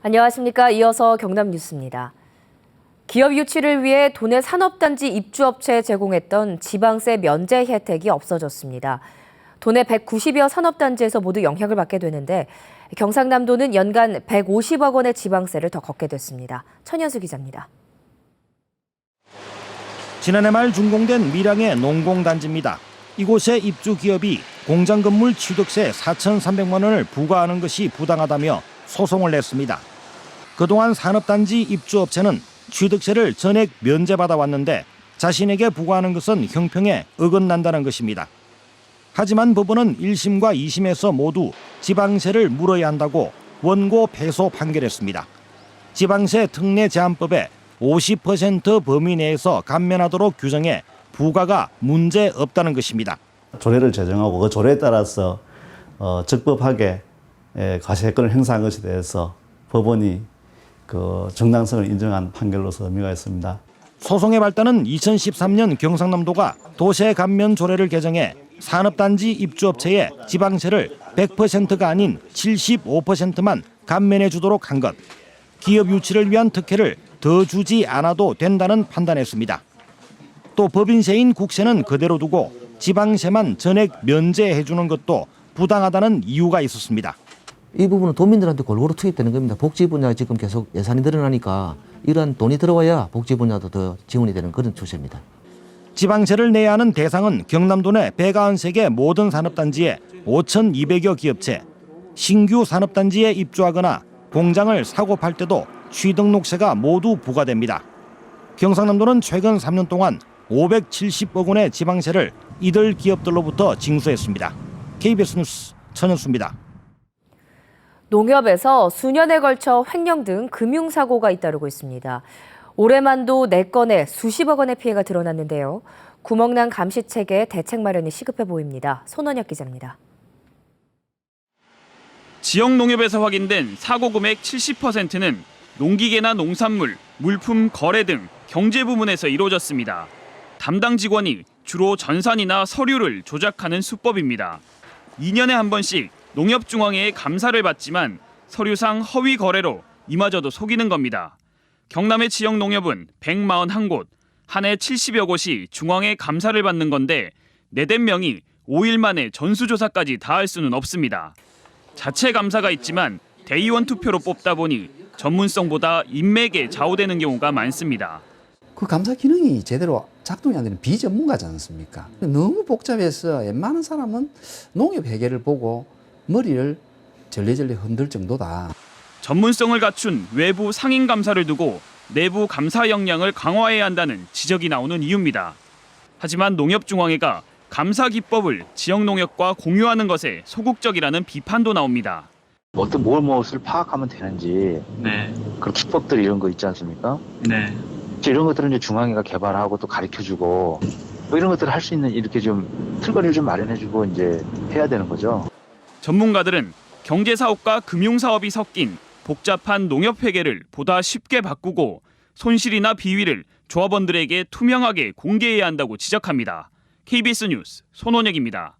안녕하십니까. 이어서 경남 뉴스입니다. 기업 유치를 위해 도내 산업단지 입주업체에 제공했던 지방세 면제 혜택이 없어졌습니다. 도내 190여 산업단지에서 모두 영향을 받게 되는데 경상남도는 연간 150억 원의 지방세를 더 걷게 됐습니다. 천연수 기자입니다. 지난해 말 준공된 밀양의 농공단지입니다. 이곳의 입주 기업이 공장 건물 취득세 4,300만 원을 부과하는 것이 부당하다며 소송을 냈습니다. 그동안 산업단지 입주업체는 취득세를 전액 면제받아 왔는데 자신에게 부과하는 것은 형평에 어긋난다는 것입니다. 하지만 법원은 1심과 2심에서 모두 지방세를 물어야 한다고 원고 패소 판결했습니다. 지방세 특례 제한법에 50% 범위 내에서 감면하도록 규정해 부과가 문제 없다는 것입니다. 조례를 제정하고 그 조례에 따라서 적법하게 과세권을 행사한 것에 대해서 법원이 그 정당성을 인정한 판결로서 의미가 있습니다. 소송의 발단은 2013년 경상남도가 도세 감면 조례를 개정해 산업단지 입주업체에 지방세를 100%가 아닌 75%만 감면해 주도록 한 것. 기업 유치를 위한 특혜를 더 주지 않아도 된다는 판단했습니다. 또 법인세인 국세는 그대로 두고 지방세만 전액 면제해 주는 것도 부당하다는 이유가 있었습니다. 이 부분은 도민들한테 골고루 투입되는 겁니다. 복지 분야에 지금 계속 예산이 늘어나니까 이런 돈이 들어와야 복지 분야도 더 지원이 되는 그런 추세입니다. 지방세를 내야 하는 대상은 경남도 내 193개 모든 산업단지에 5,200여 기업체, 신규 산업단지에 입주하거나 공장을 사고 팔 때도 취등록세가 모두 부과됩니다. 경상남도는 최근 3년 동안 570억 원의 지방세를 이들 기업들로부터 징수했습니다. KBS 뉴스 천연수입니다. 농협에서 수년에 걸쳐 횡령 등 금융사고가 잇따르고 있습니다. 올해만도 4건의 수십억 원의 피해가 드러났는데요. 구멍난 감시체계에 대책 마련이 시급해 보입니다. 손원혁 기자입니다. 지역 농협에서 확인된 사고 금액 70%는 농기계나 농산물, 물품 거래 등 경제 부문에서 이루어졌습니다. 담당 직원이 주로 전산이나 서류를 조작하는 수법입니다. 2년에 한 번씩 농협중앙회의 감사를 받지만 서류상 허위 거래로 이마저도 속이는 겁니다. 경남의 지역 농협은 141곳, 한 해 70여 곳이 중앙회 감사를 받는 건데 내된 명이 5일 만에 전수조사까지 다 할 수는 없습니다. 자체 감사가 있지만 대의원 투표로 뽑다 보니 전문성보다 인맥에 좌우되는 경우가 많습니다. 그 감사 기능이 제대로 작동이 안 되는 비전문가지 않습니까? 너무 복잡해서 웬만한 사람은 농협 회계를 보고 머리를 절레절레 흔들 정도다. 전문성을 갖춘 외부 상인 감사를 두고 내부 감사 역량을 강화해야 한다는 지적이 나오는 이유입니다. 하지만 농협중앙회가 감사 기법을 지역 농협과 공유하는 것에 소극적이라는 비판도 나옵니다. 어떤 무엇을 파악하면 되는지 그런 기법들 이런 거 있지 않습니까? 이런 것들은 이제 중앙회가 개발하고 또 가르쳐주고 뭐 이런 것들을 할 수 있는 이렇게 좀 틀거리를 좀 마련해주고 이제 해야 되는 거죠. 전문가들은 경제사업과 금융사업이 섞인 복잡한 농협회계를 보다 쉽게 바꾸고 손실이나 비위를 조합원들에게 투명하게 공개해야 한다고 지적합니다. KBS 뉴스 손원혁입니다.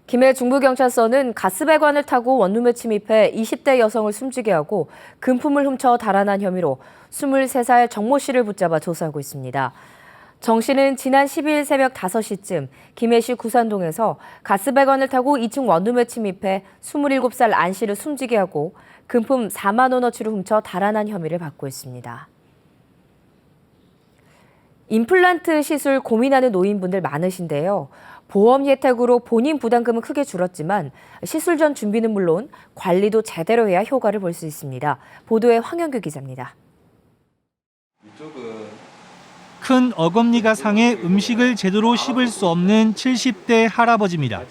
김해 중부경찰서는 가스배관을 타고 원룸에 침입해 20대 여성을 숨지게 하고 금품을 훔쳐 달아난 혐의로 23살 정모 씨를 붙잡아 조사하고 있습니다. 정 씨는 지난 12일 새벽 5시쯤 김해시 구산동에서 가스배관을 타고 2층 원룸에 침입해 27살 안 씨를 숨지게 하고 금품 4만 원어치를 훔쳐 달아난 혐의를 받고 있습니다. 임플란트 시술 고민하는 노인분들 많으신데요. 보험 혜택으로 본인 부담금은 크게 줄었지만 시술 전 준비는 물론 관리도 제대로 해야 효과를 볼 수 있습니다. 보도에 황영규 기자입니다. 큰 어금니가 상해 음식을 제대로 씹을 수 없는 70대 할아버지입니다.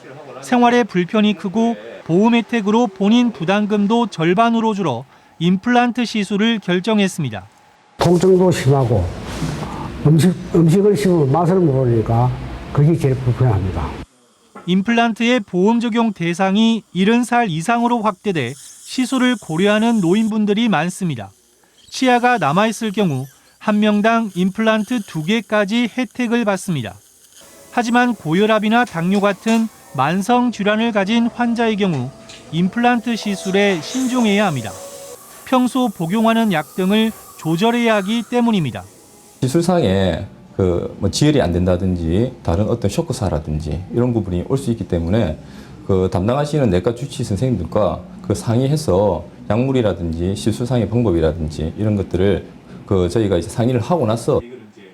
생활에 불편이 크고 보험 혜택으로 본인 부담금도 절반으로 줄어 임플란트 시술을 결정했습니다. 통증도 심하고 음식을 씹으면 맛을 모르니까 그게 제일 불편합니다. 임플란트의 보험 적용 대상이 70살 이상으로 확대돼 시술을 고려하는 노인분들이 많습니다. 치아가 남아있을 경우 한 명당 임플란트 2개까지 혜택을 받습니다. 하지만 고혈압이나 당뇨 같은 만성 질환을 가진 환자의 경우 임플란트 시술에 신중해야 합니다. 평소 복용하는 약 등을 조절해야 하기 때문입니다. 시술상에 지혈이 안 된다든지 다른 어떤 쇼크사라든지 이런 부분이 올 수 있기 때문에 담당하시는 내과 주치의 선생님들과 상의해서 약물이라든지 시술상의 방법이라든지 이런 것들을 저희가 이제 상의를 하고 나서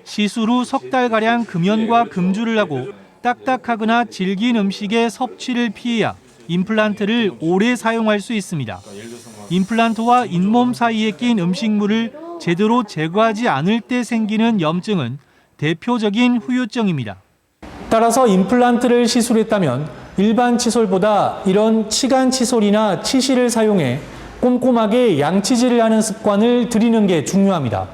시술 후 석 달가량 금연과 금주를 하고 딱딱하거나 질긴 음식의 섭취를 피해야 임플란트를 오래 사용할 수 있습니다. 임플란트와 잇몸 사이에 낀 음식물을 제대로 제거하지 않을 때 생기는 염증은 대표적인 후유증입니다. 따라서 임플란트를 시술했다면 일반 칫솔보다 이런 치간 칫솔이나 치실을 사용해 꼼꼼하게 양치질을 하는 습관을 들이는 게 중요합니다.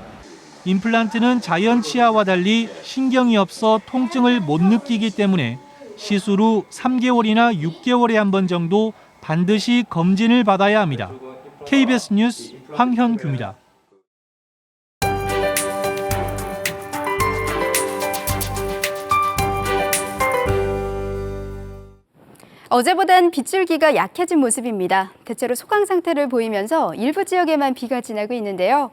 임플란트는 자연 치아와 달리 신경이 없어 통증을 못 느끼기 때문에 시술 후 3개월이나 6개월에 한 번 정도 반드시 검진을 받아야 합니다. KBS 뉴스 황현규입니다. 어제보단 빗줄기가 약해진 모습입니다. 대체로 소강 상태를 보이면서 일부 지역에만 비가 지나고 있는데요.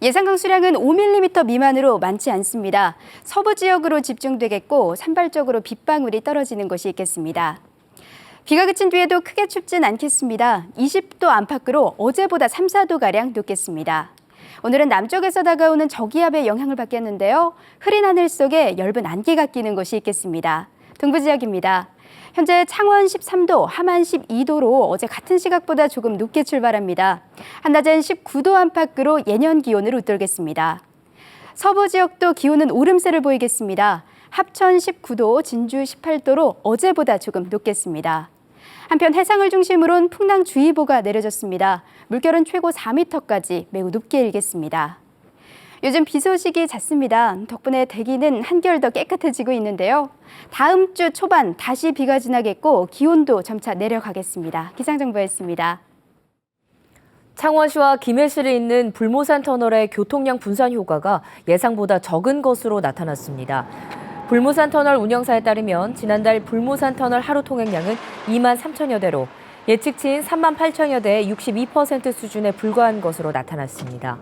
예상 강수량은 5mm 미만으로 많지 않습니다. 서부 지역으로 집중되겠고 산발적으로 빗방울이 떨어지는 곳이 있겠습니다. 비가 그친 뒤에도 크게 춥진 않겠습니다. 20도 안팎으로 어제보다 3, 4도가량 높겠습니다. 오늘은 남쪽에서 다가오는 저기압의 영향을 받겠는데요. 흐린 하늘 속에 엷은 안개가 끼는 곳이 있겠습니다. 동부 지역입니다. 현재 창원 13도, 함안 12도로 어제 같은 시각보다 조금 높게 출발합니다. 한낮엔 19도 안팎으로 예년 기온을 웃돌겠습니다. 서부 지역도 기온은 오름세를 보이겠습니다. 합천 19도, 진주 18도로 어제보다 조금 높겠습니다. 한편 해상을 중심으로는 풍랑주의보가 내려졌습니다. 물결은 최고 4m까지 매우 높게 일겠습니다. 요즘 비 소식이 잦습니다. 덕분에 대기는 한결 더 깨끗해지고 있는데요. 다음 주 초반 다시 비가 지나겠고 기온도 점차 내려가겠습니다. 기상정보였습니다. 창원시와 김해시를 잇는 불모산 터널의 교통량 분산 효과가 예상보다 적은 것으로 나타났습니다. 불모산 터널 운영사에 따르면 지난달 불모산 터널 하루 통행량은 2만 3천여 대로 예측치인 3만 8천여 대의 62% 수준에 불과한 것으로 나타났습니다.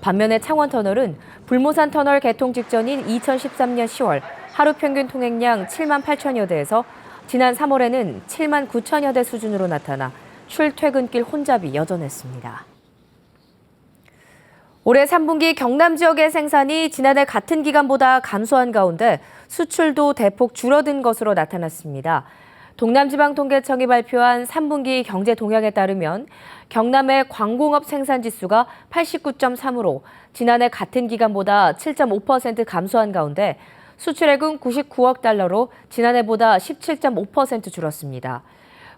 반면에 창원터널은 불모산 터널 개통 직전인 2013년 10월 하루 평균 통행량 7만 8천여 대에서 지난 3월에는 7만 9천여 대 수준으로 나타나 출퇴근길 혼잡이 여전했습니다. 올해 3분기 경남 지역의 생산이 지난해 같은 기간보다 감소한 가운데 수출도 대폭 줄어든 것으로 나타났습니다. 동남지방통계청이 발표한 3분기 경제 동향에 따르면 경남의 광공업 생산지수가 89.3으로 지난해 같은 기간보다 7.5% 감소한 가운데 수출액은 99억 달러로 지난해보다 17.5% 줄었습니다.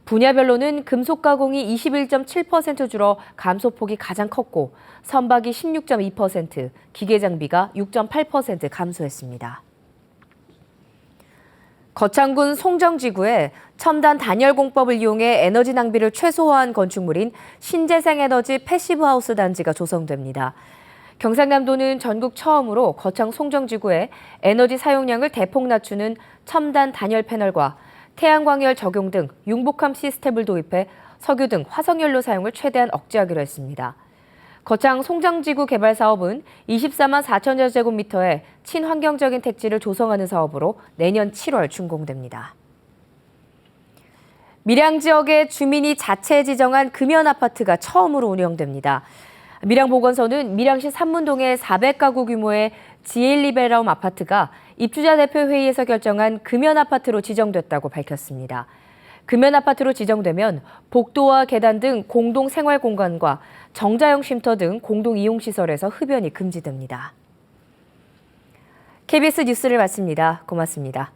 분야별로는 금속가공이 21.7% 줄어 감소폭이 가장 컸고 선박이 16.2%, 기계장비가 6.8% 감소했습니다. 거창군 송정지구에 첨단 단열 공법을 이용해 에너지 낭비를 최소화한 건축물인 신재생에너지 패시브하우스 단지가 조성됩니다. 경상남도는 전국 처음으로 거창 송정지구에 에너지 사용량을 대폭 낮추는 첨단 단열 패널과 태양광열 적용 등 융복함 시스템을 도입해 석유 등 화석연료 사용을 최대한 억제하기로 했습니다. 거창 송정지구 개발 사업은 24만 4천여 제곱미터의 친환경적인 택지를 조성하는 사업으로 내년 7월 준공됩니다. 밀양 지역의 주민이 자체 지정한 금연 아파트가 처음으로 운영됩니다. 밀양보건소는 밀양시 삼문동의 400가구 규모의 지엘리베라움 아파트가 입주자 대표 회의에서 결정한 금연 아파트로 지정됐다고 밝혔습니다. 금연 아파트로 지정되면 복도와 계단 등 공동 생활 공간과 정자형 쉼터 등 공동 이용 시설에서 흡연이 금지됩니다. KBS 뉴스를 마칩니다. 고맙습니다.